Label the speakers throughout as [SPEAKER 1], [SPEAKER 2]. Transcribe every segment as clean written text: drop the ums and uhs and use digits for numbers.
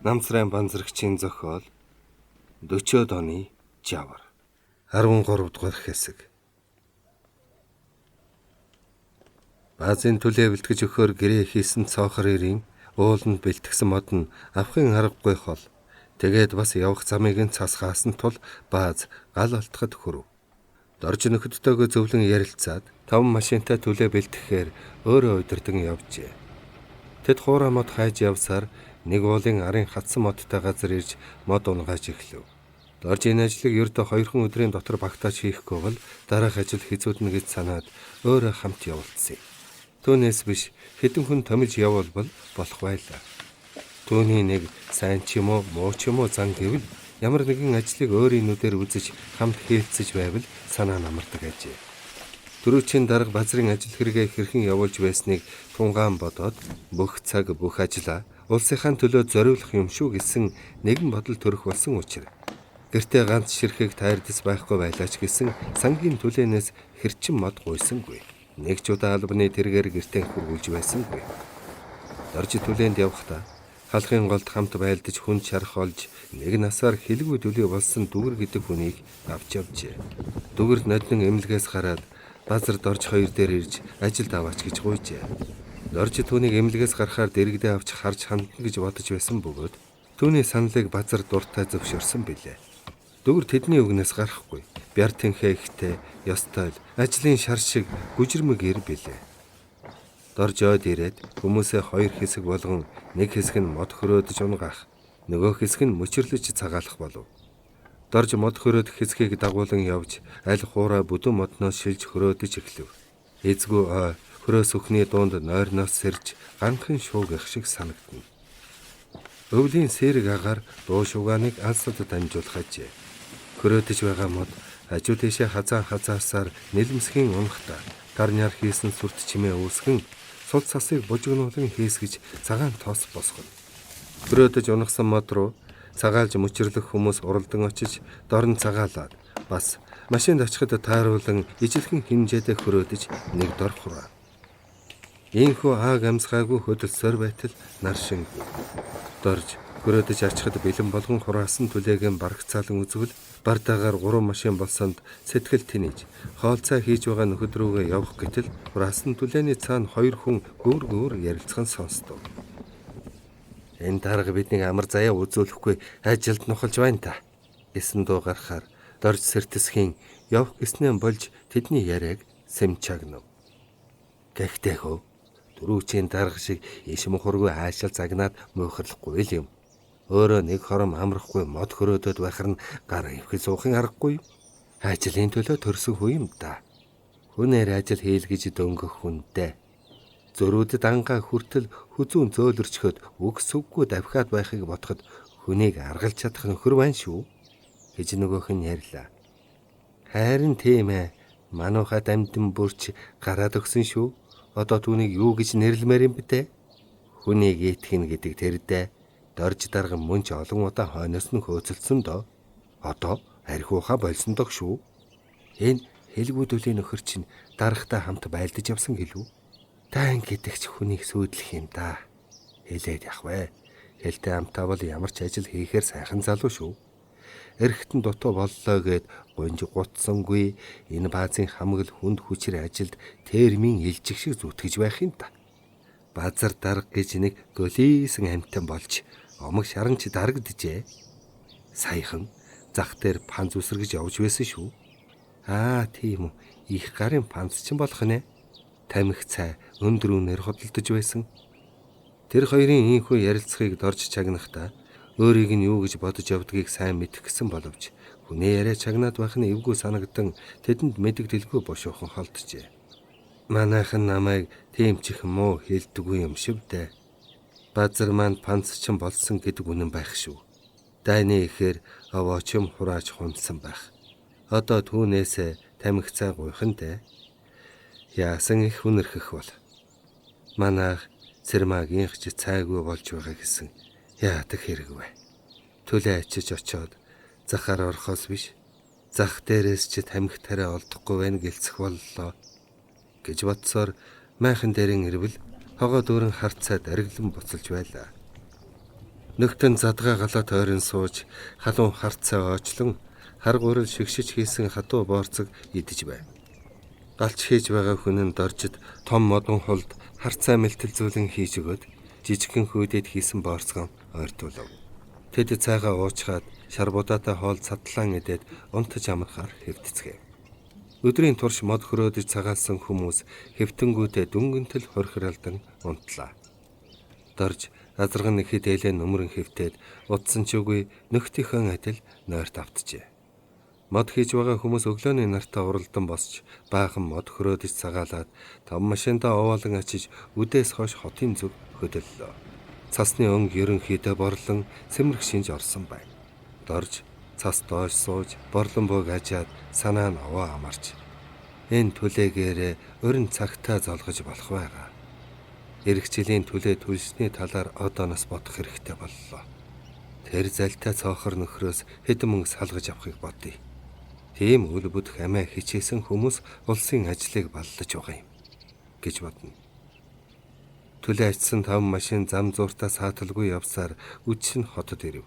[SPEAKER 1] Намсрын банзрагчийн зохиол 40-од оны жавар 13 дугаар хэсэг. Баазын түлээ бэлтгэж өгөхөөр гэрээ хийсэн цоохор ирийн ууланд бэлтгэсэн мод нь авахын аргагүй хол. Тэгээд бас явах замыг нь цасгаасан тул бааз гал алтхад хүрв. Дорж нөхөдтэйгөө зөвлөн ярилцаад 5 машинтай түлээ бэлтгэхээр өөрөө удирдан явжээ. Тэд хуурай мод хайж явсаар нэг уулын арын хатсан модтой газар ирж мод унгааж эхлэв. Дорж энэ ажлыг ердөө 2 өдрийн дотор багтааж хийхгүй бол дараах ажил хэцүүднэ гэж санаад өөрөө хамт явуулсан юм. Түүнээс биш хэдэн хүн томилж явуулбал болох байлаа. Түүний нэг сайн ч юм уу муу ч юм уу зан гэвэл ямар нэгэн ажлыг өөрийн нүдээр үзэж хамт хийлцэж байвал санаа намардаг ажээ. Дөрөвчийн дарга базрын ажил хэрэгээ хэрхэн явуулж байсныг тунгаан бодоод бүх цаг бүх ажлаа улсынхаа төлөө зориулах юм шүү гэсэн нэгэн бодол төрөх болсон учраас гэртээ ганц ширхэг тайрдас байхгүй байлаач гэсэн сангийн түлээнээс хэрчин мод гуйсангүй. Нэг ч удаа албаны тэргээр гэртээ хөргүүлж байсангүй. Дорж түлээнд явахдаа халахын голд хамт байлдаж хүн чарах олж нэг насаар хэлгүй дүлий болсон дүгэр гэдэг хүнийг авч явжээ. Дүгэрд нодин эмнэлгээс гараад базар дорж хоёр дээр ирж ажилд аваач гэж гуйжээ. Дорж түүнийг эмнэлгээс гарахаар дэрэгдээ авч харж хандна гэж бодож байсан бөгөөд түүний саналыг базар дуртай зөвшөөрсөн билээ. Дүгэр тэдний үгнээс гарахгүй. Бяр тэнхээ ихтэй, ёстой л ажлын шар шиг гүжирмэг ир билээ. Дорж ойд ирээд хүмүүсээ 2 хэсэг болгон нэг хэсэг нь мод хөрөөдөж унгаах, нөгөө хэсэг нь мөчрлөж цагаалах болов. Дорж мод хөрөөдөх хэсгийг дагуулan явж аль хуурай бүдүүн модноос шилж хөрөөдөж эхлэв. Эзгүй ой хөрөөс өхний дунд нойрноос сэрж ганхан шуугих шиг санагдана. Өвлийн сэрэг агаар дуу шугааныг алсад дамжуулах ажээ. Хөрөөдөж байгаа мод ажуу тийшээ хазаасаар нэлмсхийн унахта гар няр хийсэн сүрт чимээ үүсгэн сул цасыг бужигнуулан хийсгэж цагаан тоос босгоно. Хөрөөдөж унахсан мод руу цагаалж мөчрлөх хүмүүс уралдан очиж дорн цагаалаад бас машинд очиход тааруулан ижилхэн хэмжээтэй хөрөөдөж нэг дор хураа. Ийхүү ааг амсгаагүй хөдөлсөөр байтал нар шингүй. Дорж хөрөөдөж очиход бэлэн болгон хураасан түлээгийн барагцаалан үзвэл бардаагаар 3 машин болсонд сэтгэл тэнэж хоолцоо хийж байгаа нөхөд рүүгээ явах гэтэл хураасан түлээний цаана 2 хүн гүүр ярилцхан сонстов. Энэ дарга биднийг амар заяа үзүүлэхгүй ажилд нухалж байна та гэсэн дуу гарахаар дорж сэртэсхийн явах гэснээ болж тэдний яриаг сэмчагнав. Гэхдээ хөө дөрөвчийн дарга шиг иш мухаргүй аашаал загнаад муухарлахгүй л юм. Өөрөө нэг хором амрахгүй мод хөрөөдөд байхар нь гар ивхэл суухын аргагүй. Ажлын төлөө төрсөн хүү юм да. Хүнээр ажил хийлгэж дөнгөх хүнтэй. Зөрүүдэд ангаа хүртэл хүзүүн зөөлөрчхөд үгсүггүй давхиад байхыг бодоход хүнийг аргалж чадах нөхөр байна шүү гэж нөгөөх нь ярьлаа. Харин тийм ээ. Манууха дамдин бүрч гараад өгсөн шүү. Одоо түүнийг юу гэж нэрлэмээр юм бэ? Хүнийг итгэх гэдэг тэрдээ дорж дарга мөн ч олон удаа хойноос нь хөөцөлдсөн доо. Одоо архиуха болсон дог шүү. Энэ хэлгүй дүлийн нөхөр чинь даргатай хамт байлдаж явсан гэлүү. Та ингэдэгч хүнийг сүйдлэх юм да. Хэлээд явах вэ. Хэлтэй амтаа бол ямар ч ажил хийхээр сайхан залуу шүү. Эргэтэн дутуу боллоо гэд гонж гутсангүй энэ баазын хамаг л хүнд хүчээр ажилд термийн илжих шиг зүтгэж байх юм да. Базар дарга гэж нэг голийсэн амтан болж омог шаранч дарагджээ. Саяхан зах дээр панц үсрэгж явж байсан шүү. Аа тийм үү. Их гарын панц ч болох нэ. Тамхи цай өндрүүнээр хөдөлдөж байсан. Тэр хоёрын ийхүү ярилцахыг дорж чагнахтаа өөрийг нь юу гэж бодож явдгийг сайн мэдэх гэсэн боловч хүнээ яриа чагнаад байх нь эвгүй санагдан тэдэнд мэдэгдэлгүй бошуухан холджээ. Манайхан намайг тийм ч их муу хэлдэггүй юм шиг дээ. Базар маань панц ч болсон гэдэг үнэн байх шүү. Дайны ихээр овоочм хурааж хунсан байх. Одоо түүнээс тамхи цай гуйхан дээ. Яасан их үнэрхэх бол. Манайх цэрмаагийн ч цайгүй болж байгаа гэсэн яадаг хэрэг вэ? Түлээ ачиж очоод захаар орохоос биш. Зах дээрээс ч тамхи тариа олдохгүй байна гэлцэх боллоо гэж бодсоор майхан дээрэн ирвэл хогоо дүүрэн харцаад ариглан буцалж байлаа. Нөгтөн задгаа галаа тойрон сууж халуун харцаа ойчлон хар гурил шигшиж хийсэн хатуу боорцог идэж байв. Галч хийж байгаа хүн нь доржид том модон хулд харцаа мэлтэлзүүлэн хийж өгöd жижигхэн хүйдэд хийсэн боорцгон ойртуулав. Тэд цайгаа уучгаад шарбуудаатай хоол цадлаан идээд унтаж амархаар хэвтцгээв. Өдрийн турш мод хөрөөдөж цагаалсан хүмүүс хэвтэнгүүтээ дүнгэнтэл хорхиралдан унтлаа. Дорж азарган нэхэд ээлээ нүмрэн хэвтээд утсан ч үгүй нөхдийнхөө адил нойрт автжээ. Мод хийж байгаа хүмүүс өглөөний нартаа уралдан босч баахан мод хөрөөдөж цагаалаад том машиндаа овоолон ачиж үдээс хойш хотын зүг хөдөллөө. Цасны өнг ерөнхийдөө борлон цэмрэх шинж орсон байна. Дорж цас доош сууж борлон бөөг ажаад санаа нь овоо амарч энэ түлээгээрээ өрн цагтаа золгож болох байгаа. Ирэх жилийн түлээ түлшний талаар одооноос бодох хэрэгтэй боллоо. Тэр залтай цоохор нөхрөөс хэдэн мөнгө салгаж авахыг бодъё. Тийм үл бүдэх амиа хичээсэн хүмүүс улсын ажлыг баллаж байгаа юм гэж бодно. Түлээ ачсан 5 машин зам зууртаа сааталгүй явсаар үдшин хотод ирэв.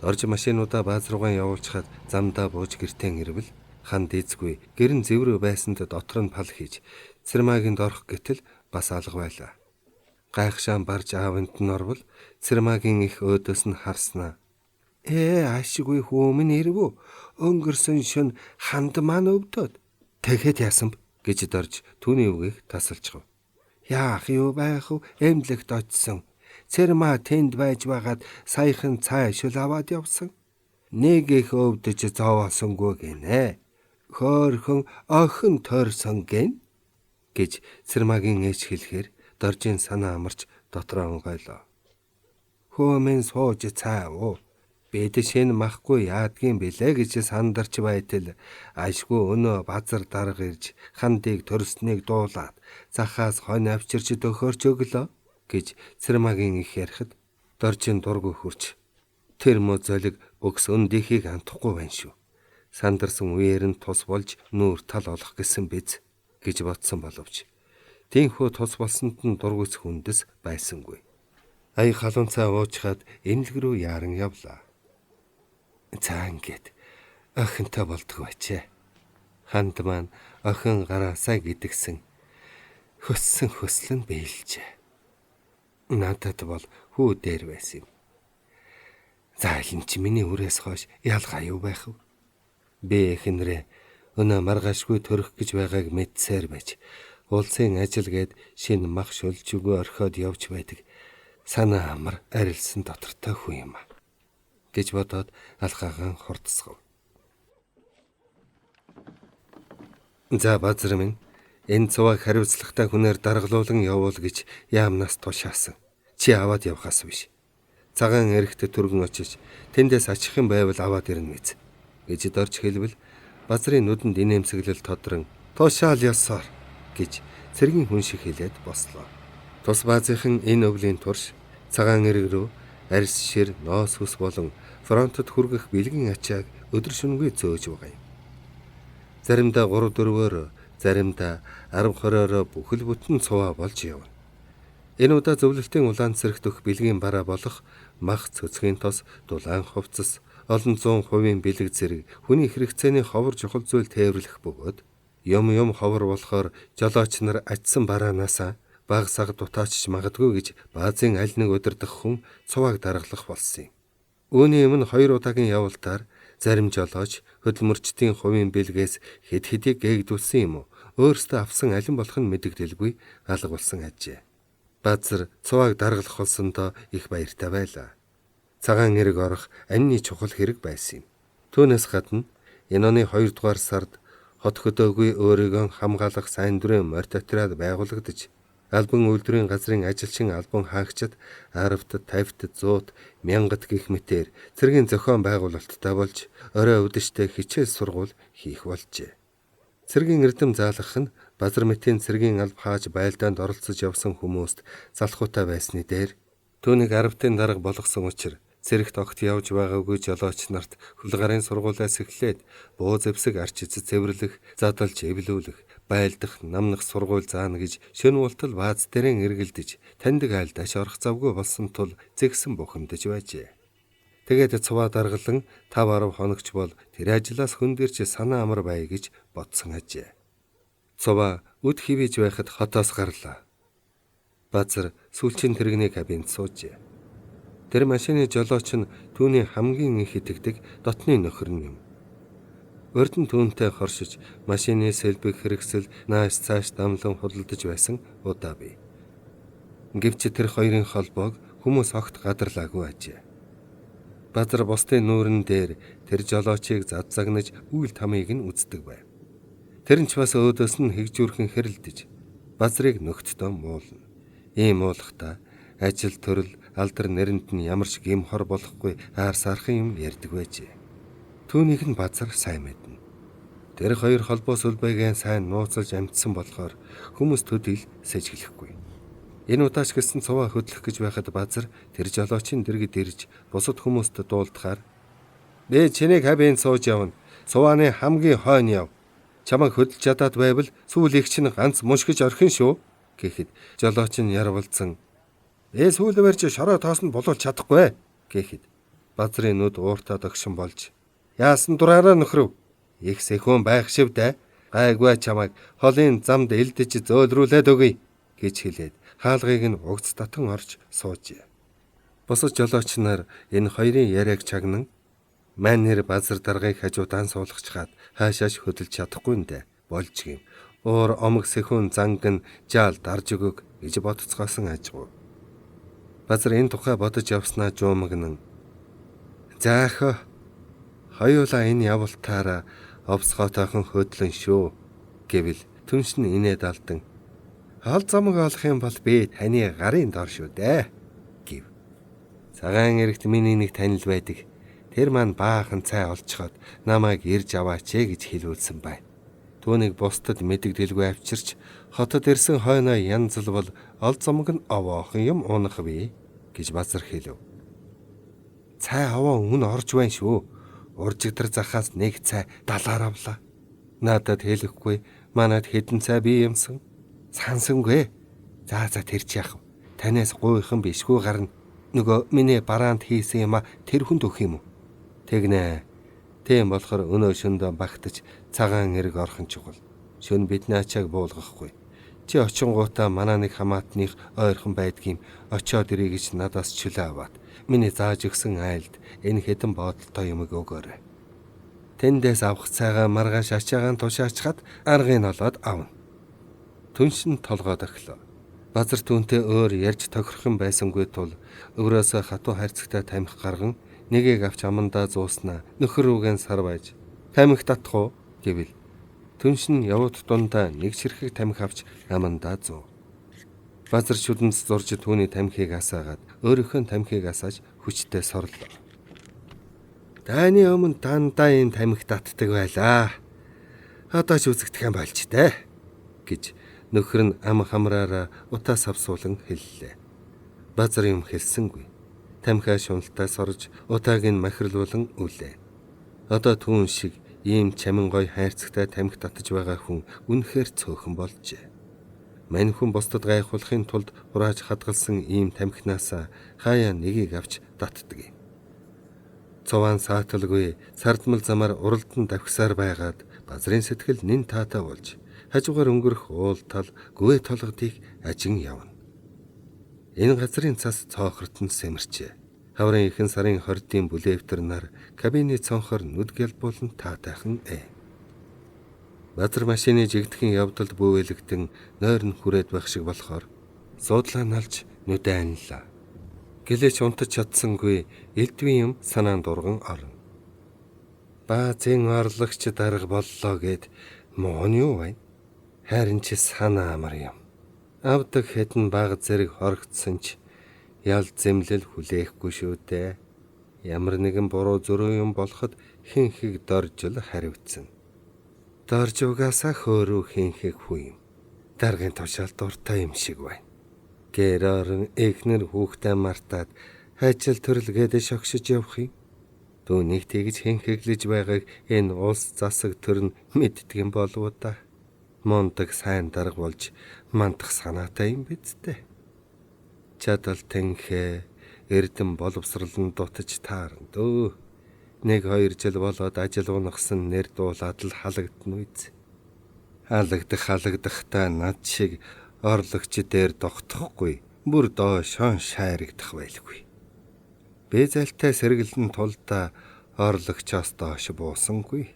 [SPEAKER 1] Орж машинуудаа бааз руугаа явуулчихад замдаа бууж гэртээ ирвэл хан дээцгүй гэрэн зэврөө байсанд дотор нь пал хийж Цэрмаагийн дорох гэтэл бас алга байлаа. Гайхшаан барж аавынд нь орвол Цэрмаагийн их өөдөөс нь харснаа. Ашиггүй хүмүн ирвүү. Өнгөрсөн шөнө ханд маань өвдөд. Тэгэхэд яасан б гэж дорж түүний үгийг тасалчихв. Яах юу байх вэ? Эмнэлэгт очсон. Цэрмаа тэнд байж байгаад саяхан цай шүл аваад явсан. Нэг их өвдөж зовоосонгүй гинэ. Хөөрхөн охин тойрсон гин гэж Цэрмаагийн ээж хэлэхээр доржийн санаа амарч дотроо онгойлоо. Хөөмэн сууж цай уу. Бид шинэ махгүй яадгийн билээ гэж сандарч байтал ашгүй өнөө базар дарга ирж хандыг төрсныг дуулаад захаас хонь авчирч төхөрч өглөө гэж Цэрмаагийн их ярихад доржийн дургүй хурч тэр мө золиг өгс өндийнхийг антахгүй байна шүү. Сандарсан үеэр нь тус болж нүүр тал олох гэсэн биз гэж бодсон боловч тийхүү тус болсонд нь дургүйц хүндэс байсангүй. Ая халуун цай уучгаад эмнэлэг рүү яаран явлаа. За ингээд охинтой болдгоо бачээ. Ханд маань охин гараасаа гэдгсэн хөссөн хөслөн биелжээ. Надад бол хүү дээр байсан юм. За энэ чи миний үрээс хойш ялгаа юу байх вэ? Би эхнэрээ өнөө маргаашгүй төрөх гэж байгааг мэдсээр байж улсын ажил гээд шинэ мах шүлжгүй орхиод явж байдаг. Санаа амар арилсан дотортой хүн юм а гэж бодоод алхаагаан хурдсгав. За базар минь энэ цуваг хариуцлагатай хүнээр даргалуулан явуул гэж яамнаас тушаасан. Чи аваад явхаас биш. Цагаан эрэхт түргэн очиж тэндээс ачих юм байвал аваад ирнэ мэз гэж дорж хэлбэл базрын нүдэнд инээмсэглэл тодрон туушаал ёсоор гэж цэргийн хүн шиг хэлээд бослоо. Тус баазынхан энэ өвлийн турш цагаан эрэг рүү арьс шир ноос хүс болон фронтод хүргэх бэлгийн ачааг өдөр шөнөгүй зөөж байгаа юм. Заримдаа 3-4-өөр, заримдаа 10-20-ороо бүхэл бүтэн цуваа болж явна. Энэ удаа зөвлөлтийн улаан цэрэгт өх бэлгийн бараа болох мах цөцгийн тос дулаан хувцас олон 100% бэлэг зэрэг хүний хэрэгцээний ховор чухал зүйл тээвэрлэх бөгөөд юм ховор болохоор жолооч нар ажсан бараанаасаа баг саг дутаачж магадгүй гэж баазын аль нэг удирдах хүн цувааг даргалах болсон юм. Үүний өмнө 2 удаагийн явалтаар зарим жолооч хөдөлмөрчдийн хувийн бэлгээс хэд хэдийг гээгдүүлсэн юм уу? Өөрсдөө авсан алин болох нь мэдэгдэлгүй алга болсон ажээ. Базар цувааг даргалах болсондоо их баяртай байлаа. Цагаан эрэг орох амны чухал хэрэг байсан юм. Түүнээс гадна энэ оны 2 дугаар сард хот хөдөөгүй өөрийгөө хамгаалах сайн дүрэн морьт отряд байгуулагдаж албан үйлдвэрийн газрын ажилчин албан хаагчид 10-т, 50-т, 100-т, 1000-т гэх мэтээр цэргийн зохион байгуулалттай болж орой өдөштэй хичээл сургууль хийх болжээ. Цэргийн эрдэм заалгах нь базар мэтийн цэргийн алба хааж байлдаанд оролцож явсан хүмүүст залхуутай байсны дээр түүнийг 10-ын дарга болгосон учраас цэрэгт огт явж байгаагүй жолооч нарт хөл гарын сургуулиас эхлээд буу зэвсэг арчиж цэвэрлэх, задалж эвлүүлэх, байлдах, намнах сургууль заана гэж шөнө ултал бааз дээрэн эргэлдэж таньдаг айлд аш орох завгүй болсон тул зэгсэн бухимдаж байжээ. Тэгээд цуваа даргалан 5-10 хоногч бол тэр ажлаас хөндөрч санаа амар бай гэж бодсон ажээ. Цуваа үд хивэж байхад хотоос гарлаа. Базар сүүлчийн тэрэгний кабинд суужээ. Тэр машины жолооч нь түүний хамгийн их итгэдэг дотны нөхөр юм. Урд нь түүнтэй хоршиж машины сэлбэг хэрэгсэл нааш цааш дамлан худалдаж байсан удаа бий. Гэвч тэр хоёрын холбоог хүмүүс огт гадарлаагүй ажээ. Базар бусдын нүүрэн дээр тэр жолоочийг задзагнаж үйл тамыг нь үздэг байв. Тэр нь ч бас өөдөөс нь хэгжүүрхэн хэрэлдэж базрыг нөхдөдөө муулна. Ийм уулахдаа ажил төрөл алдар нэрэнд нь ямар ч гим хор болохгүй аар сархан юм ярьдаг байжээ. Түүнийг нь базар сайн мэднэ. Тэр хоёр холбоо сүлбэгийн сайн нууцлж амтсан болохоор хүмүүс төдийл сэжиглэхгүй. Энэ удаач гэсэн цуваа хөдлөх гэж байхад базар тэр жолоочийн дэргэд ирж бусад хүмүүст дуулдахаар "Би чиний кабинд сууж явна. Цувааны хамгийн хойно яв. Чамайг хөдөлж чадаад байвал сүүлийг чинь ганц мушгиж орхин шүү" гэхэд жолооч нь ярвалцсан "Сүүл барьж шороо тоосонд болуулж чадахгүй" гэхэд базрын нүд ууртаа догшин болж "Яасан дураараа нөхрөв? Их сэхүүн байх шивдэ. Гайгүй чамайг холын замд элдэж зөөлрүүлээд өгье" гэж хэлээд хаалгыг нь угц татан орж суужээ. Бусад жолооч нар энэ хоёрын яриаг чагнан "Маань нэр базар даргаыг хажуудаан суулгачаад хаашааш хөдөлж чадахгүй нэ болж гим. Уур омог сэхүүн занган жаал дарж өгөг" гэж бодцгоосон ажгүй. Базар энэ тухай бодож явснаа жуумагнан "Заахаа хоёулаа энэ явалтаараа овсгоотойхон хөдлөн шүү" гэвэл түнш нь инээд алдан "Хол замаг олох юм бол би таны гарын дор шүү дээ" гэв. Цагаан эрэгт миний нэг танил байдаг. Тэр маань баахан цай олцоход намайг ирж аваач гэж хэлүүлсэн байна. Түүнийг бусдад мэдэгдэлгүй авчирч хотод ирсэн хойноо янзлбол ол замаг нь овоохон юм унах бий гэж базар хэлв. Цай аваа өмнө орж байна шүү. Уржигдэр захаас нэг цай 70-аар авлаа. Надад хэлэхгүй манад хэдэн цай бий юмсан. Сансангүй. За тэр чи яах вэ? Танаас гуйхан бишгүй гарна. Нөгөө миний бараанд хийсэн юм а тэр хүнд өгөх юм уу? Тэгнэ. Тийм болохоор өнөө шөндөө багтаж цагаан эрг орхон чухал. Шөн бидний ачааг буулгахгүй. Чи очингуудаа манаа нэг хамаатных ойрхон байдгийм очоод ирэй гэж надаас чөлөө аваад миний зааж өгсөн айлд энэ хэдэн бодолтой юмыг өгөөрэй. Тэндээс авах цайгаа маргааш ачаагаан тушаачхад аргыг олоод авна. Түншин толгойд оглоо. Базар түүнтэй өөр ярьж тохирох юм байсангүй тул өөрөөсөө хатуу хайрцагтай тамхи гарган нэгийг авч амандаа зууснаа нөхөр рүүгэн сар байж "Тамхи татах уу?" гэвэл түншин явууд дундаа нэг ширхэг тамхи авч амандаа зуу. Базар шүдэнц зурж түүний тамхиг асаагаад өөрийнхөө тамхиг асааж хүчтэй сорлоо. "Таны өмнө дандаа ийм тамхи татдаг байлаа. Одоо ч үзэгдэх юм болж дээ" гэж нөхөр нь ам хамраараа утаа савсуулан хэллээ. Базар юм хэлсэнгүй. Тамхиа шуналтаа сорж утааг нь махирлуулан үлээ. Одоо түүн шиг ийм чамин гой хайрцагтай тамхи татаж байгаа хүн үнэхээр цөөхөн болжээ. Мань хүн бусдад гайхуулахын тулд хурааж хадгалсан ийм тамхинаас хаяа нэгийг авч татдаг юм. Цуван сааталгүй сардмал замаар уралдан давхсаар байгаад базрын сэтгэл нэн таатай болж хажуугаар өнгөрөх уул тал гүй толгодыг ажин явна. Энэ газрын цас цоохорт нь сэмэрчээ. Хаврын ихэнх сарын 20-ийн бүлэвтэр нар кабины цонхоор нүдгэл болон таатайхан Базар машины жигдэхэн явдалд бүүвэлэгдэн нойр нь хүрээд байх шиг болохоор суудлаа налж нүдэ анлаа. Гэлээч унтаж чадсангүй элдвийн юм санаанд дурган орно. Баазын орлогч дарга боллоо гэд муу нь юу вэ? Харин чи санаа амар юм. Авдаг хэдэн баг зэрэг хорогдсон ч ял зэмлэл хүлээхгүй шүү дээ. Ямар нэгэн буруу зөрөө юм болоход хинхийг доржил харивдсан. Дорж угаасаа хөөрөө хинхийг хүү юм. Даргын тушаал дуртай юм шиг байна. Гэрээр эхнэр хүүхдээ мартаад хайчил төрөлгээд шогшиж явах юм. Түүнийг тэгж хинхиглэж байгааг энэ улс засаг төр нь мэддэг юм болов уу та? Мундаг сайн дарга болж мандах санаатай юм биз дээ. Чадал тэнхээ эрдэм боловсролн дутаж таарна дөө. 1-2 жил болоод ажил унагсан нэр дуулаад л халагдна үз. Халагдахтаа над шиг орлогч дээр догтохгүй, бүр доошон шайрагдах байлгүй. Бэзэлтэй сэргэлэн тулдаа орлогчоос доош буусангүй.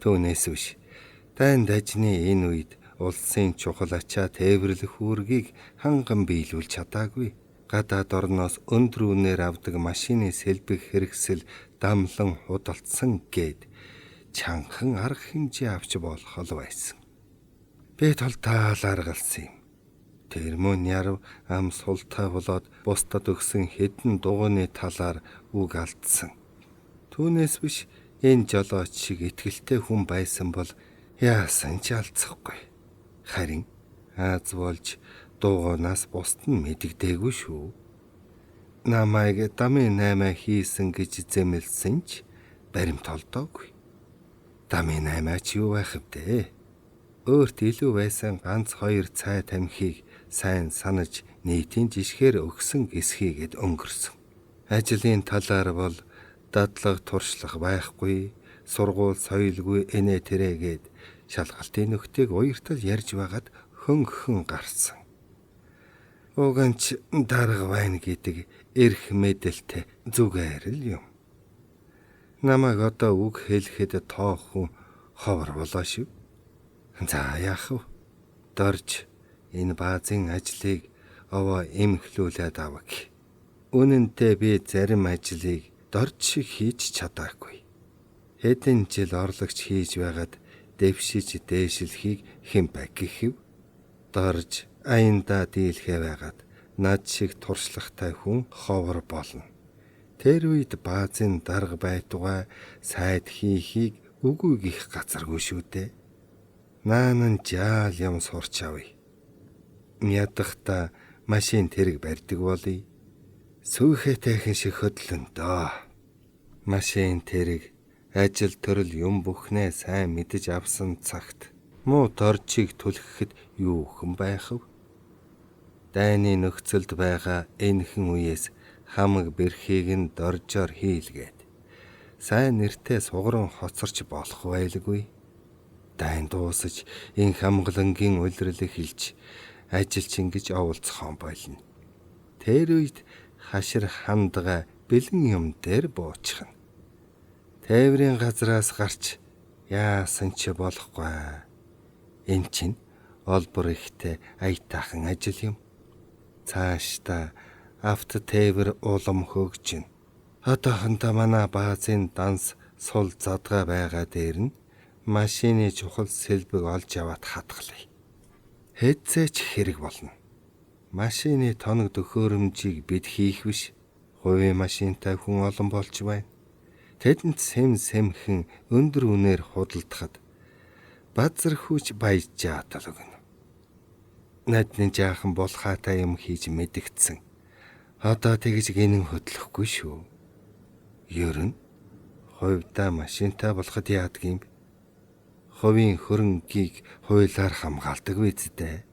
[SPEAKER 1] Түүнээс биш, дайнд ажны энэ үед улсын чухал ачаа тээвэрлэх үүргийг ханган биелүүлж чадаагүй. Гадаад орноос өндөр үнээр авдаг машины сэлбэх хэрэгсэл дамлан худалдсан гээд чанхан арга хэмжээ авч болох л байсан. Би толтаал аргалсан юм. Тэр мөн ярав ам султай болоод бусдад өгсөн хэдэн дугуйны талаар үг алдсан. Түүнээс биш энэ жолооч шиг итгэлтэй хүн байсан бол яасан ч алцахгүй. Харин аз болж дугуйнаас бусд нь мэддэггүй шүү. Намайг дамын 8 хийсэн гэж зэмлсэн ч баримт олдоогүй. Дамын 8 ч юу байх вэ? Өөрт илүү байсан ганц 2 цай тамхиг сайн санаж нийтийн жишгээр өгсөн эсхийгэд өнгөрсөн. Ажлын талаар бол дадлаг туршлах байхгүй, сургууль соёлгүй энэ тэрэгээд шалгалтын нөхдөйг уяртал ярьж байгаад хөнгөн гарсан. Уганч дарга байна гэдэг эрх мэдэлтэй зүгээр л юм. Намайг одоо үг хэлэхэд тоохон ховор болоо шүү. За яах вэ? Дорж энэ баазын ажлыг овоо эмхлүүлээд авах. Үнэндээ би зарим ажлыг дорж шиг хийж чадаагүй. Хэдэн жил орлогч хийж байгаад дэвшиж дээшлэхийг хэмбэг гэхэв. Дорж аяндаа дийлхэ байгаад над шиг туршлагатай хүн ховор болно. Тэр үед баазын дарга байтугай сайд хийхийг үгүй гих газаргүй шүү дээ. Наанан жаал юм сурч авъя. Ядахта машин тэрэг барьдаг болъё. Сүүхэтайхэн шиг хөдлөн доо. Машин тэрэг ажил төрөл юм бүхнээ сайн мэдэж авсан цагт муу доржийг түлхэхэд юу хэн байх вэ? Дайны нөхцөлд байгаа энэхэн үеэс хамаг бэрхийг нь доржоор хийлгээд сайн нэртэй сугаран хоцорч болох байлгүй. Дайн дуусаж ин хамглангийн улирал эхэлж ажилч ингэж оволцохон болно. Тэр үед хашир хандгаа бэлэн юм дээр буучхна. Тээврийн газраас гарч яасан ч болохгүй. Эн чин олбор ихтэй аятаахан ажил юм. Цаашдаа авто тээвэр улам хөгжин. Одоохондоо манай баазын данс сул задгаа байгаа дээр нь машины чухал сэлбэг олж аваад хатгалъя. Хэдцээч хэрэг болно. Машины тоног төхөөрөмжийг бид хийх биш. Хувийн машинтай хүн олон болж байна. Тэдэнд сэмхэн өндөр үнээр худалдахад базар хүч баяжаа талгна. Надны жаахан булхаатай юм хийж мэдгдсэн. Одоо тэгж гинэн хөдлөхгүй шүү. Ер нь хувьдаа машинтай болоход яадаг юм бэ? Хувийн хөрөнгийг хуулиар хамгаалдаг биз дээ.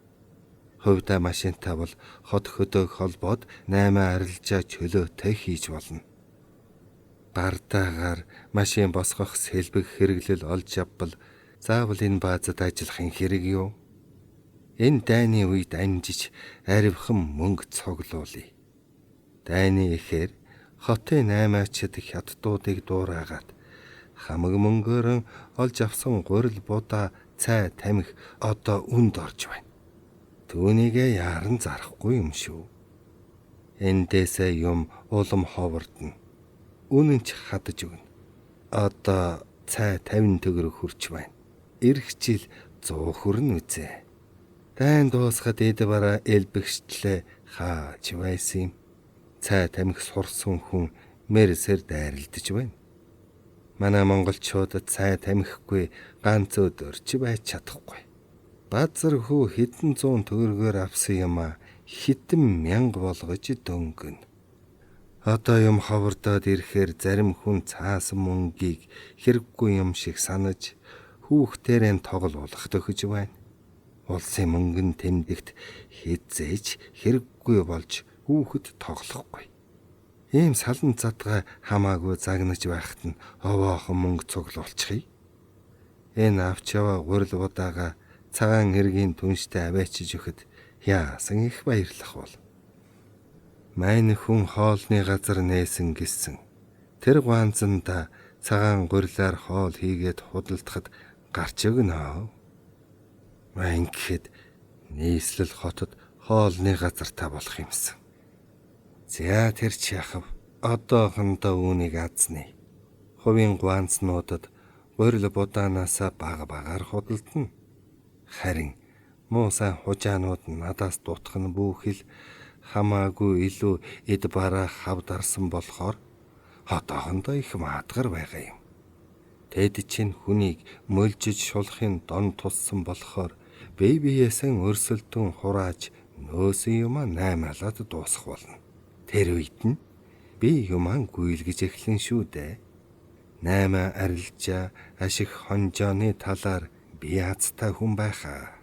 [SPEAKER 1] Хувьдаа машинтай бол хот хөдөг холбоод 8 арилжаа чөлөөтэй хийж болно. Бардаагаар машин босгох сэлбэг хэрэглэл олж авбал заавал энэ баазад ажиллахын хэрэг юу? Энэ дайны үед анжиж аривхан мөнгө цуглуулъя. Дайны ихээр хотын 8-ачд хятадуудыг дуурайгаад хамаг мөнгөөр олж авсан гурил будаа цай тамхи одоо үнд орж байна. Түүнийгээ яаран зарахгүй юм шүү. Эндээсээ юм улам ховордно. Үнэн ч хадаж өгнө. Одоо цай 50 төгрөг хүрч байна. Ирэх жил 100 хүрнэ үзээ. Дайн дуусахад эд бараа элбэгштлээ хааж байсан юм. Цай тамхи сурсан хүн мэрсэр дайралдаж байна. Манай монголчуудад цай тамхихгүй ганц өдөр ч байж чадахгүй. Базар хүү хэдэн 100 төгрөгөөр авсан юм а хитэн 1000 болгож дөнгөн. Одоо юм ховордоод ирэхээр зарим хүн цаасан мөнгийг хэрэггүй юм шиг санаж хүүхдээрээ тоглуулах төхөж байна. Улсын мөнгөн тэндэгт хэзээж хэрэггүй болж хүүхэд тоглохгүй. Ийм салан задгай хамаагүй загнаж байхад нь овоохон мөнгө цуглуулчихъя. Энэ авч яваа гурил удаага цагаан хэргийн түнштэй аваачиж өгөхөд яасан их баярлах бол. Майн хүн хоолны газар нээсэн гисэн. Тэр гуанзанда цагаан гурилаар хоол хийгээд худалдахад гарч өгнө. Майн гэхэд нийслэл хотод хоолны газар та болох юмсан. За тэр чахав одоохондоо үүнийг азны. Хувийн гуанзнуудад гурил будаанаас багаар худалдана. Харин муу сайн хужаанууд надаас дутах нь бүхэл хамаагүй илүү эд бараа хавдарсан болохоор одоохондоо их маадгар байгаа юм. Тэд чинь хүнийг мөлжиж шулахын дон туссан болохоор бие биесээ өрсөлдөн хурааж нөөсөн юмаа наймаалаад дуусах болно. Тэр үед нь би юмаа гүйлгэж эхлэн шүү дээ. 8 арилжаа ашиг хонжооны талаар би азтай хүн байхаа.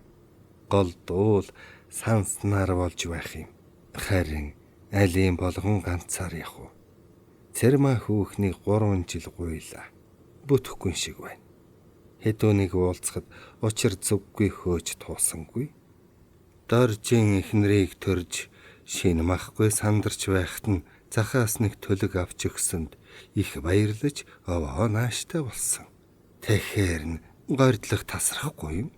[SPEAKER 1] Гол дуул санснаар болж байх юм. Харин алийн болгон ганцаар явах уу? Цэрмаа хүүхнийг 3 жил гуйлаа. Бүтэхгүй шиг байна. Хэдүүнийг уулзахад учир зүггүй хөөж туусангүй. Доржийн эхнэрийг төрж шин махгүй сандарч байхад нь захаас нэг төлөг авч өгсөнд их баярлаж овоо нааштай болсон. Тэгэхэр нь горьдлох тасрахгүй юм.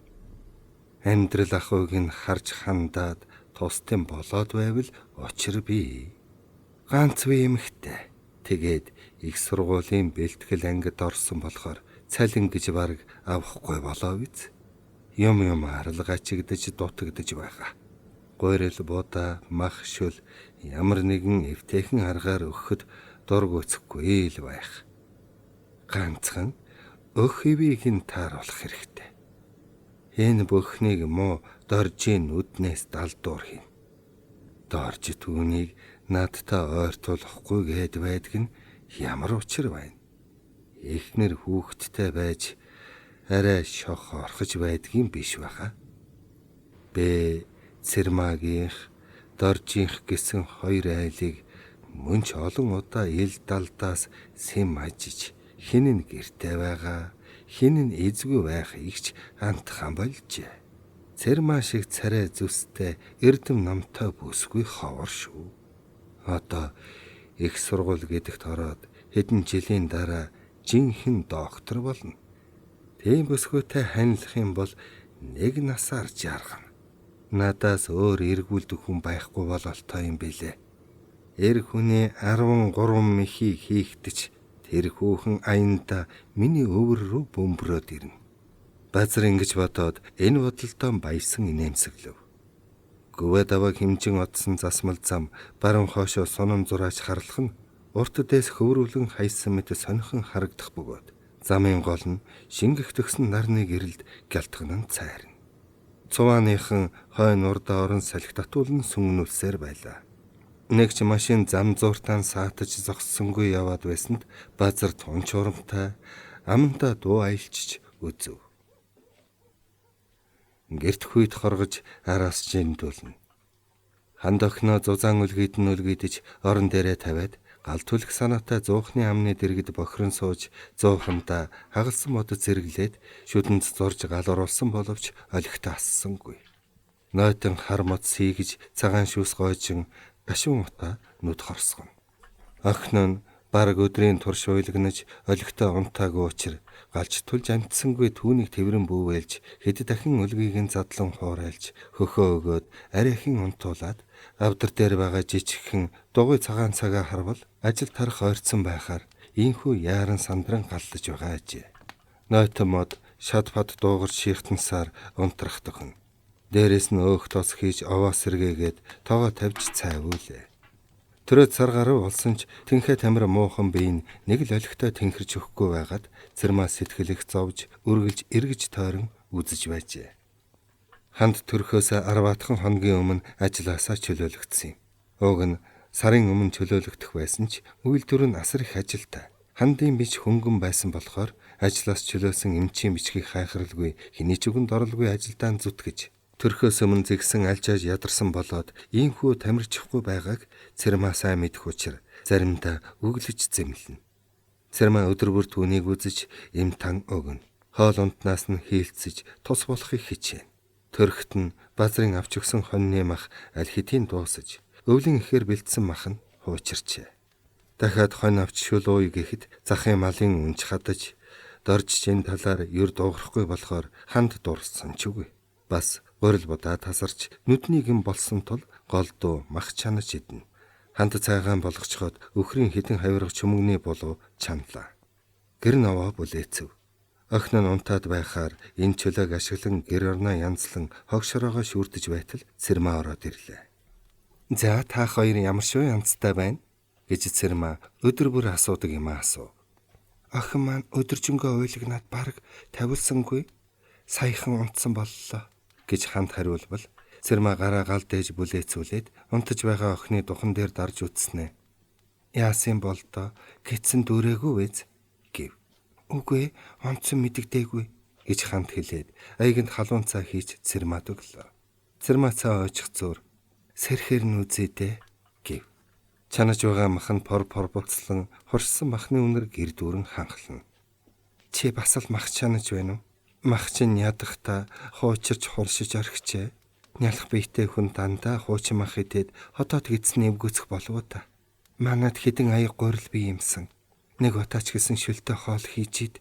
[SPEAKER 1] Амьдрал ахуйг нь харж хандаад тусдын болоод байвал учир бий. Ганц үе эмхтэй. Тэгээд их сургуулийн бэлтгэл ангид орсон болохоор цалин гэж бараг авахгүй болоо биз. Юм аралга ачигдаж дутагдж байгаа. Гойрол буудаа мах шүл ямар нэгэн эвтэйхэн аргаар өгөхөд дургуцхгүй л байх. Ганцхан өх хивийг нь тааруулах хэрэгтэй. Энэ бүхнийг муу доржийн нүднээс далдуур хийнэ. Дорж түүнийг надтай ойртуулахгүй гээд байдаг нь ямар учир байна? Эхнэр хүүхэдтэй байж арай шох орхож байдгийн биш баха. Цэрмаагийнх, доржийнх гэсэн 2 айлыг мөн ч олон удаа ил далдаас сэм ажиж хин нь гэртэй байгаа, хин нь эзгүй байх игч антхан болжээ. Цэрмаа шиг царай зүстэй эрдэм намтай бүсгүй ховор шүү. Одоо их сургууль гэдэгт ороод хэдэн жилийн дараа жинхэнэ доктор болно. Тийм бүсгүйтэй ханилах юм бол нэг насаар жаргана. Надаас өөр эргүүлдэг хүн байхгүй бололтой юм билээ. Эр хүний 13 мэхийг хийхдэж тэр хүүхэн аянда миний өвөр рүү бөмбөрөөд ирнэ. Базар ингэж бодоод энэ бодолдоо баясан инээмсэглэв. Гүвэ даваг хэмжин одсон засмал зам баруун хоошоо сонон зураач харлах нь урт дэс хөврүүлэн хайсан мэт сонирхон харагдах бөгөөд замын гол нь шингэх төгсөн нарны гэрэлд гялтганан цайрна. Цувааныхан хойн урдаа орон салхи татуулан сүнгнүүлсээр байлаа. Нэг ч машин зам зууртаан саатаж зогссонгүй яваад байсанд базар тунч урамтай амнда дуу аялчиж үзв. Гэрт хүйд хоргож араас жиндүүлнэ. Ханд охиноо зузаан үлгийд нь үлгийдэж орон дээрээ тавиад гал түлх санаатай зуухны амны дэргэд бохирон сууж зуухандаа хагалсан мод зэрэглээд шүдэнд зурж гал оруулсан боловч олигтой ассангүй. Нойтон хар мод сийгэж цагаан шүүс гойжин гашуун утаа нүд хорсгоно. Охин нь бараг өдрийн турш уйлгнаж олигтой унтаагүй учир галж түлж амтсангүй түүнийг тэврэн бүүвэлж хэд дахин өлгийг нь задлан хуурайлж хөхөө өгөөд арайхин унтуулад авдар дээр байгаа жижигхэн дугуй цагаан цагаа харвал ажил тарах ойрцсон байхаар ийхүү яаран сандран галлаж байгаа ажээ. Нойтон мод шад пад дуугарч шийхтансаар унтрахтах нь. Дээрээс нь өөх тос хийж овоо сэргээгээд тоогоо тавьж цайвуулээ. Төрөө цар гаруй болсон ч тэнхээ тамир муухан бие нэг л олигтой тэнхэрч өгөхгүй байгаад цэрмаа сэтгэл их зовж үргэлж эргэж тойрон үзэж байжээ. Ханд төрхөөс 10 хоногийн өмнө ажилласаа чөлөөлөгдсөн юм. Уг нь сарын өмнө чөлөөлөгдөх байсан ч үйлдвэр нь асар их ажилтай. Хандын бич хөнгөн байсан болохоор ажлаас чөлөөсөн эмчийн бичгийг хайхралгүй хэний ч үгэнд оролгүй ажилдаан зүтгэж Төрхөөс өмнө зэгсэн альжааж ядарсан болоод ийхүү тамирчихгүй байгааг Цэрмаа сайн мэдэх учир заримдаа үглэж зэмлэнэ. Цэрмаа өдөр бүр түүнийг үзэж эмтан өгнө. Хоол унтнаас нь хийлцэж тус болохыг хичээнэ. Төрхт нь базрын авч өгсөн хоньны мах аль хэдийн дуусаж, өвлөн ихээр бэлдсэн мах нь хуучирчээ. Дахиад хонь авч шүлууй гэхэд захын малын үнч хадаж, доржчийн талаар юр дуугарахгүй болохоор ханд дуурсан ч үгүй. Бас гурил будаа тасарч нүдний гэм болсон тул гол дуу мах чанаж идэнэ. Ханд цайгаан болгочход өхрийн хідэн хавирга чүмэгний болов чанлаа. Гэр наваа бүлээцв. Охин нь унтаад байхаар энэ чөлөөг ашиглан гэр орноо янзлан хогшороогоо шүрдэж байтал Цэрмаа ороод ирлээ. "За та хоёр ямар шүү янзтай байна?" гэж Цэрмаа өдөр бүр асуудаг юм асуу. "Охин маань өдөржингөө уйлагнаад бараг тавилсангүй. Саяхан унтсан боллоо" гэж ханд хариулбал Цэрмаа гараа гал дээж бүлээцүүлээд унтаж байгаа охины духан дээр дарж үтснэ. "Яасан бол доо гэтсэн дүүрээгүй вэз" гэв. "Үгүй, онцон мэддэггүй" гэж ханд хэлээд аяганд халуун цаа хийж Цэрмаад өглөө. Цэрмаа цаа ойчих зуур "Сэрхээр нь үзээдэ" гэв. Чанаж байгаа мах нь пор буцлан хоршсон махны үнэр гэр дүүрэн ханхлана. "Чи бас л мах чанаж байна уу? Мах чинь ядахта хуучирч хуршиж орхичээ. Нялх биетэй хүн дандаа хуучин мах идээд хотоод гидсний эвгүцэх болов уу та? Манад хідэн аяг гурил бий юмсан. Нэг утаач гэсэн шүлтэй хоол хийж ид"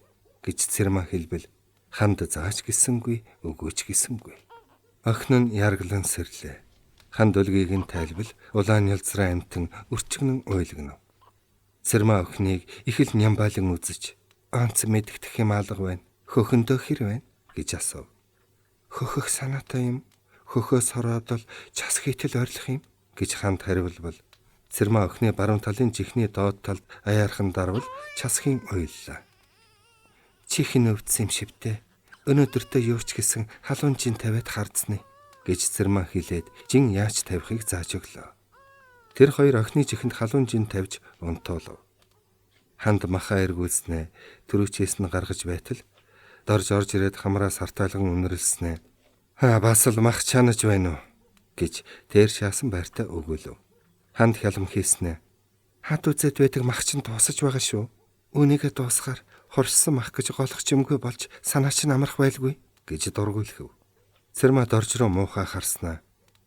[SPEAKER 1] гэж Цэрмаа хэлбэл ханд зааж гисэнгүй, өгөөч гисэнгүй. Охин нь яргалан сэрлээ. Ханд өлгийг нь тайлбал улаан ялзраа амтан өрчгнэн уйлагнав. Цэрмаа охиныг их л нямбайлан үзэж "Онц мэддэх юм алга байна. Хөхөндөө хэр байна?" гэж асуув. "Хөхөх санаатай юм. Хөхөөс хороод л час хийтэл ойрлох юм" гэж ханд хариулбал Цэрмаа охины баруун талын чихний доод талд аяархан дарвал часхийн уйллаа. "Чих нь өвдсөн юм шивтээ. Өнөөдөртөө юу ч гэсэн халуун жин тавиад хардсны" гэж Цэрмаа хэлээд жин яаж тавихыг зааж өглөө. Тэр хоёр охины чихэнд халуун жин тавьж унтуулав. Ханд махаа эргүүлснэ, төрүүчээс нь гаргаж байтал дорж орж ирээд хамраа сартайлган үнэрлснэ. "Бас л мах чанаж байна уу?" гэж тэр шаасан байртаа өгөөлөв. Ханд хялам хийснэ. "Хад үзээд байдаг мах чинь дуусаж байгаа шүү. Үүнийгээ дуусгаар хоршсон мах гэж голох чимгүй болж санаа чинь амрах байлгүй" гэж дургуйлхив. Цэрмаа дорж руу муухай харснаа.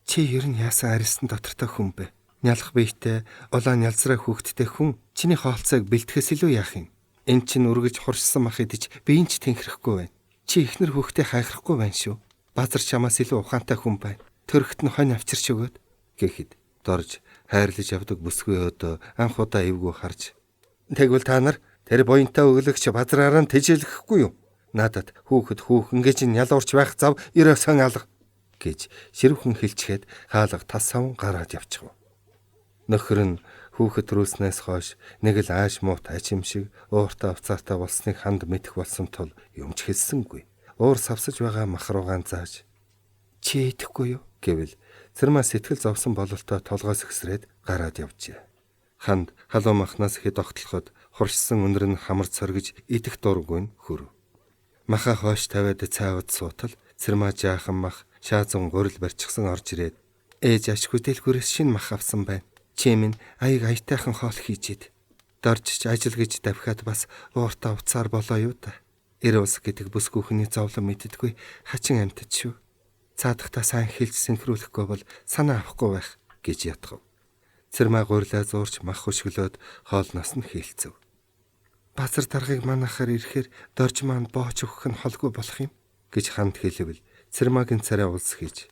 [SPEAKER 1] "Чи ер нь яасан арисан дотортой хүн бэ? Нялх биетэй, улаан ялзраа хүүхэдтэй хүн чиний хоолцоог бэлтгэхээс илүү яах юм? Энд чинь үргэж хоршсон мах идэж биеийн ч тэнхрэхгүй байна. Чи ихнэр хүүхдээ хайхрахгүй байна шүү. Базар чамаас илүү ухаантай хүн байна. Төрхт нь хонь авчирч өгөөд" гэхэд дорж хайрлаж авдаг бүсгүй өдөө анх удаа эвгүй харж "Тэгвэл та нар тэр буянтай өглөгч базраараа тэжээлэхгүй юу? Надад хүүхэд хүүхэн гэж ялуурч байх зав ерөөсөн алга" гэж ширвхэн хэлчихэд хаалга тас савн гараад явчихв. Нөхөр нь хүүхэд рүүснээс хойш нэг л ааш муут ажим шиг ууртаа уцаартай болсныг ханд мэдэх болсон тул юмч хэлсэнгүй. Уур савсаж байгаа мах руугаан зааж "Чи идэхгүй юу?" гэвэл Цэрмаа сэтгэл зовсон бололтой толгоос ихсрээд гараад явжээ. Ханд халуун махнаас хэд огтлоход хуршсан өнөр нь хамар цоргиж идэх дургүй нь хүрв. Махаа хойш тавиад цайвад суутал Цэрмаа жаахан мах шаазан гурил барьчихсан орж ирээд "Ээж ашгүй дэлгүүрээс шинэ мах авсан байна. Чи минь аяг аятайхан хоол хийж ид. Дорж ажил гэж давхиад бас ууртаа уцаар болоо юу та. Эр ус гэдэг бүсгүйхний зовлон мэддэггүй хачин амьтад шүү. Цаадахтаа сайн хэлж синхруулахгүй бол санаа авахгүй байх" гэж ятгав. Цэрмаа гурлаа зуурч мах хөшгөлөөд хоолноос нь хийлцэв. "Базар даргаыг манахаар ирэхээр дорж маань боож өгөх нь холгүй болох юм" гэж ханд хэлэвэл Цэрмаагийн царай улс хийж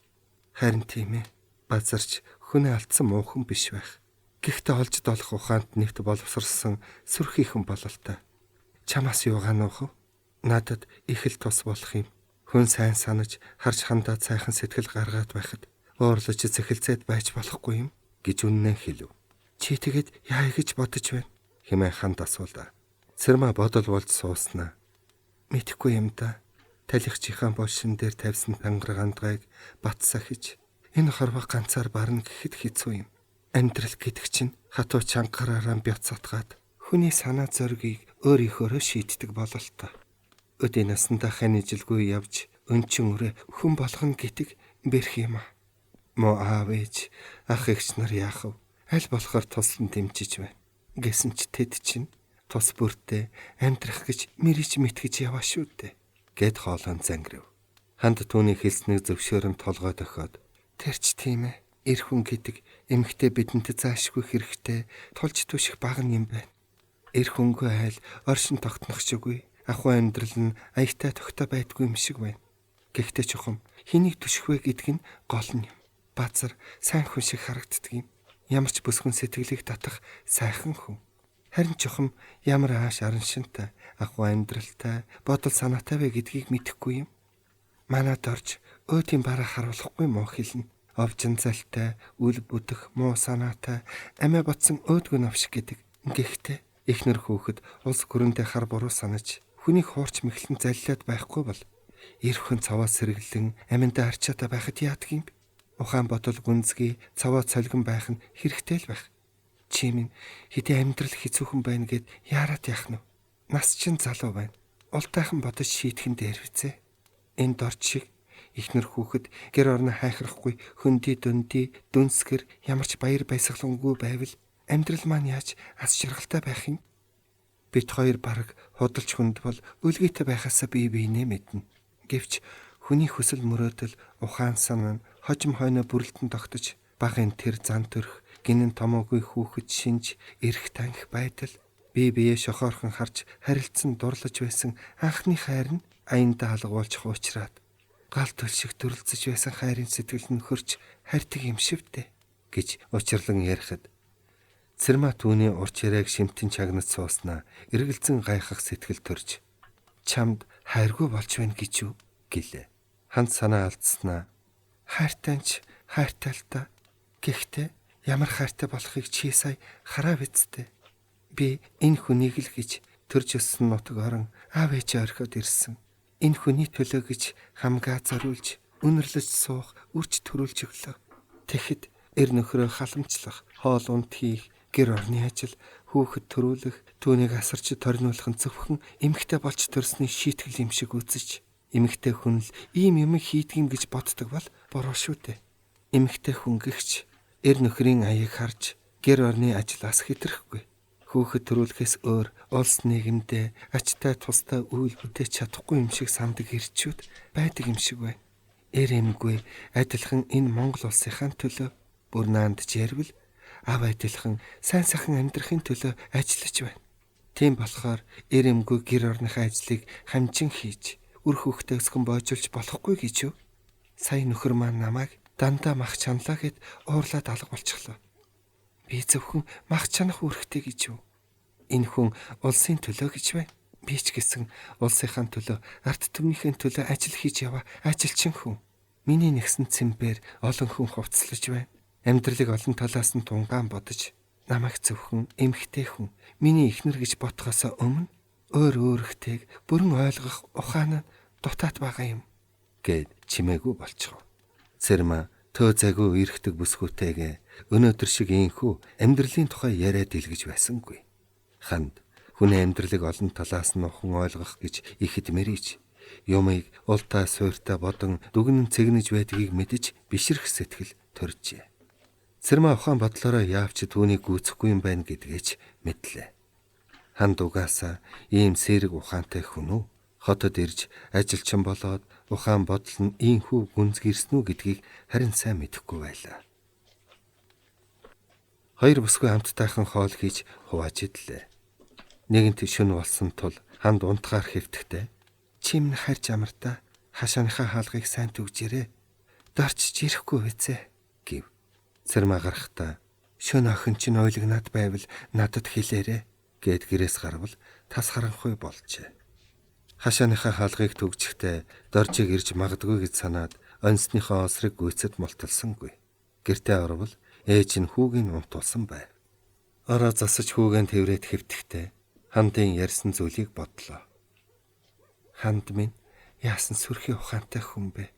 [SPEAKER 1] "Харин тийм ээ. Базарч хүнээ алдсан муухан биш байх. Гэхдээ олж долох ухаанд нэвт боловсрсан сүрхийхэн бололтой. Чамаас юу гануух вэ? Надад их л тус болох юм. Хүн сайн санаж харж хандаад сайхан сэтгэл гаргаад байхад уурлаж зэхэлцээд байж болохгүй юм" гэж үннээ хэлв. "Чи тэгэд яа гэж бодож байна?" хэмээн ханд асуулаа. Цэрмаа бодол болж сууснаа. "Мэдхгүй юм да. Талихчийнхаа болшин дээр тавьсан пангар гандгайг бат сахиж энэ хорвоо ганцаар барна гэхэд хэцүү юм. Амьдрал гэдэг чинь хатуу чангараараа бяцаатгаад хүний санаа зоригийг өөрийнхөөрөө шийддэг бололтой. Өдөө насандаа хань ижилгүй явж өнчин өрөө хүн болгоно гэдэг бэрх юм аа. Мо аав ээж, ах эгч нар яах вэ? Аль болохоор туслан дэмжиж байна. Гэсэн ч тэд чинь тус бүртээ амьдрах гэж мэрийч мэтгэж яваа шүү дээ. Гэт хоолон зангирв. Ханд түүний хэлснийг зөвшөөрөн толгой дохиод тэр ч тийм ээ. Эр хүн гэдэг эмэгтэй бидэнд заашгүй хэрэгтэй тулж түших баг юм байна. Эр хүнгүй айл оршин тогтнох шиггүй. Ахуй амьдрал нь аягтай тогтоо байдгүй юм шиг байна. Гэхдээ чухам хэнийг түших вэ гэдг нь гол нь юм. Базар сайн хүн шиг харагддаг юм. Ямар ч бүсгүн сэтгэлийг татах сайхан хүн. Харин чухам ямар ааш араншинтай, ахуй амьдралтай, бодол санаатай вэ гэдгийг мэдэхгүй юм. Манад орж өөдийн бараа харуулахгүй муу хэлнэ. Овжин залтай, үл бүдэх, муу санаатай, амиа ботсон өөдгөө навшиг гэдэг. Гэхдээ эхнэр хүүхэд улс гүрэндээ хар буруу санаж, хүнийг хуурч мэхлэн заллиад байхгүй бол эр хүн цаваа сэргэлэн аминдаа арчаатай байхад яадаг юм бэ? Ухаан бодол гүнзгий цаваа цолгон байх нь хэрэгтэй л байх. Чи минь хэдий амьдрал хэцүүхэн байна гэд яарад яах нь вэ? Нас чинь залуу байна. Ултайхан бодож шийтгэн дээр визээ. Энэ дорч шиг эхнэр хүүхэд гэр орно хайхрахгүй хөндөй дөндөй дүнсгэр ямар ч баяр баясгалангүй байвал амьдрал маань яаж аз жаргалтай байх юм? Бид хоёр бараг худалч хүнд бол үлгийтэй байхасаа бие биенээ мэднэ. Гэвч хүний хүсэл мөрөөдөл ухаан санаа хожим хойно бүрэлдэн тогтож багын тэр зан төрх гинэн томоогүй хүүхэд шинж эрх танхи байдал бие бие шохоорхон харж харилцсан дурлаж байсан анхны хайр нь аяндаа алгуулчих уучраад гал төл шиг дүрлцэж байсан хайрын сэтгэл нь хөрч хайртаг юм шивдэ гэж учирлан ярихад Цэрмаа түүний урч яриаг шимтэн чагнаж сууснаа эргэлзэн гайхах сэтгэл төрж чамд хайргүй болж байна гэж юу гэлээ. Ханд санаа алдснаа хайртайч хайртай л та. Гэхдээ ямар хайртай болохыг чи сая хараа бидтэй. Би энэ хүнийг л гэж төрж өссөн нутаг орон аав ээжээ орхиод ирсэн. Энэ хүний төлөө гэж хамгаа зориулж үнэрлэж суух үрч төрүүлж өглөө. Тэгэхэд эр нөхрөө халамжлах, хоол унд хийх, гэр орны ажил, хүүхэд төрүүлэх, түүнийг асарч торниулах нь зөвхөн эмэгтэй болж төрсний шийтгэл юм шиг үзэж, эмэгтэй хүн л ийм юм хийдгийм гэж боддог бол буруу шүү дээ. Эмэгтэй хүн гихч эр нөхрийн аяыг харж гэр орны ажлаас хэтрэхгүй. Хүүхэд төрүүлэхээс өөр улс нийгэмдээ ачтай тустай үйл бүтээж чадахгүй юм шиг самдаг ирчүүд байдаг юм шиг байна. Эр эмгүй адилхан энэ Монгол улсынхаа төлөө бүр наанд жирвэл ав адилхан сайн сайхан амьдрахын төлөө ажиллаж байна. Тийм болохоор эр эмгүй гэр орныхаа ажлыг хамжин хийж үр хөвгтэй өсгөн боожулж болохгүй гэж юу? Сая нөхөр маань намайг дандаа мах чанлаа гэд уурлаад алга болчихлоо. Би зөвхөн мах чанах үүрэгтэй гэж юу? Энэ хүн улсын төлөө гэж байна. Би ч гэсэн улсынхаа төлөө, ард түмнийхээ төлөө ажил хийж яваа ажилчин хүн. Миний нэгсэн цэмбэр олон хүн хувцлаж байна. Амьдралыг олон талаас нь тунгаан бодож, намайг зөвхөн эмхтэй хүн, миний эхнэр гэж бодхоосоо өмнө өөр өөрхтэйг бүрэн ойлгох ухаан нь дутаад байгаа юм гэд чимээгүй болчихов. Цэрмаа төө зайгүй эрхдэг бүсгүүтэйгээ өнөөдөр шиг ийхүү амьдралын тухай яриад илгэж байсангүй. Ханд хүний амьдралыг олон талаас нь ухан ойлгох гэж ихэд мэрийч юмыг ултаа суйртаа бодон дүгнэн цэгнэж байдгийг мэдэж бишрэх сэтгэл төржээ. Цэрмаа ухаан бодлороо яавч түүнийг гүйцэхгүй юм байна гэдгээч мэдлээ. Ханд угаасаа ийм сэрэг ухаантай хүн үү? Хотод ирж ажилчин болоод ухаан бодол нь ийхүү гүнзгийрсэн үү гэдгийг харин сайн мэдэхгүй байлаа. Хоёр бүсгүй хамттайхан хоол хийж хувааж идлээ. Нэгэнт шөнө болсон тул ханд унтахаар хэвтэхтэй. Чимн харж амартаа хашааныхаа хаалгыг сайн түгжээрээ. Дарчж ирэхгүй вэзээ гэв. Цэрмаа гарахтаа шөнө охин чинь ойлгнаад байвал надад хэлээрээ гэд гэрээс гарвал тас харанхуй болжээ. Хашааныхаа хаалгыг түгжихдээ доржиг ирж магадгүй гэж санаад онцныхоо осрыг гүйцэд мулталсангүй. Гэртээ орвол ээж нь хүүгийн унтуулсан байв. Ороо засаж хүүгийн тэврээд хэвтэхтэй хандын ярьсан зүйлийг бодлоо. Ханд минь яасан сүрхий ухаантай хүн бэ?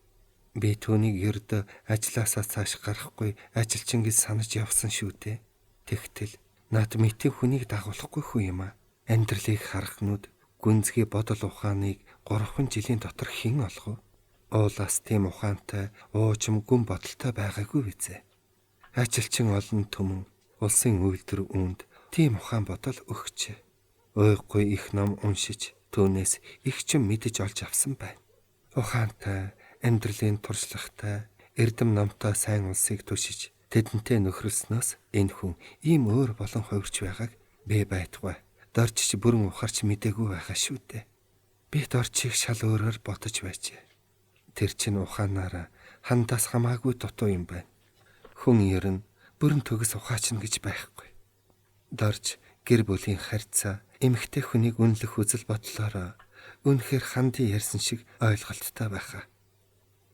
[SPEAKER 1] Би түүнийг ердөө ажилласаа цааш гарахгүй ажилчин гэж санаж явсан шүү дээ. Тэгтэл над мэтийн хүнийг дагуулахгүй хүн юм аа. Амьдралыг харахнууд гүнзгий бодол ухааныг 3 жилийн дотор хэн олгов? Уулаас тийм ухаантай, уужим гүн бодолтой байгаагүй бизээ. Ажилчин олон түмэн улсын үйлдвэр үүнд тийм ухаан бодол өгчээ. Уйггүй их ном уншиж түүнээс их ч мэдэж олж авсан байна. Ухаантай, амьдралын туршлагатай, эрдэм номтой сайн улсыг түшиж тэдэнтэй нөхрөлснөөс энэ хүн ийм өөр болон хувирч байгааг би байтугай. Дорчич бүрэн ухарч мэдээгүй байгаа шүү дээ. Би дорчийг шал өөрөөр ботож байжээ. Тэр чинь ухаанаараа хандаас хамаагүй дутуу юм байна. Хүн ерөн бүрэн төгс ухаачна гэж байхгүй. Дорж гэр бүлийн харьцаа, эмэгтэй хүнийг үнэлэх үзэл бодлороо үнэхээр хандын ярьсан шиг ойлголттой байхаа.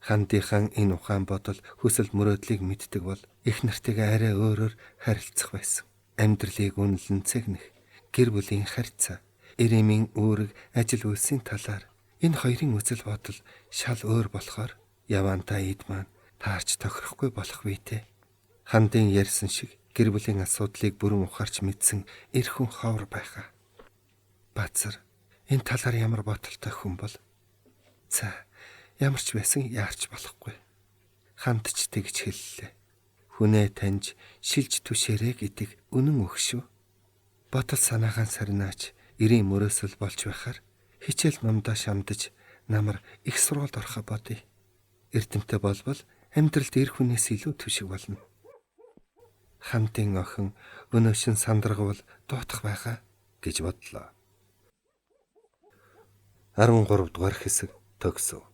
[SPEAKER 1] Хандийнхан энэ ухаан бодол хүсэл мөрөөдлийг мэддэг бол их нартайгаа арай өөрөөр харилцах байсан. Амьдралыг үнэлэн цэгнэх, гэр бүлийн харьцаа, эрэмийн үүрэг, ажил үйлсийн талаар энэ хоёрын үзэл бодол шал өөр болохоор яваантай эд маань таарч тохирохгүй болох вийтэй. Хандын ярьсан шиг гэр бүлийн асуудлыг бүрэн ухаарч мэдсэн эрхэн ховор байхаа. Базар энэ талаар ямар бодолтой хүн бол? За, ямар ч байсан яарч болохгүй. Ханд ч тэгж хэллээ. Хүнээ таньж шилж түшээрээ гэдэг үнэн үг шүү. Бодол санаагаан сарнаач эрийн мөрөөсөл болж байхаар хичээл номдоо шамдаж намар их сургуульд орохоо бодъё. Эрдэмтэй болбол амьдралд эр хүнээс илүү түшиг болно. Хандын охин өнөөшин сандрагвал дуутах байхаа гэж бодлоо. 13 дугаар хэсэг төгсөв.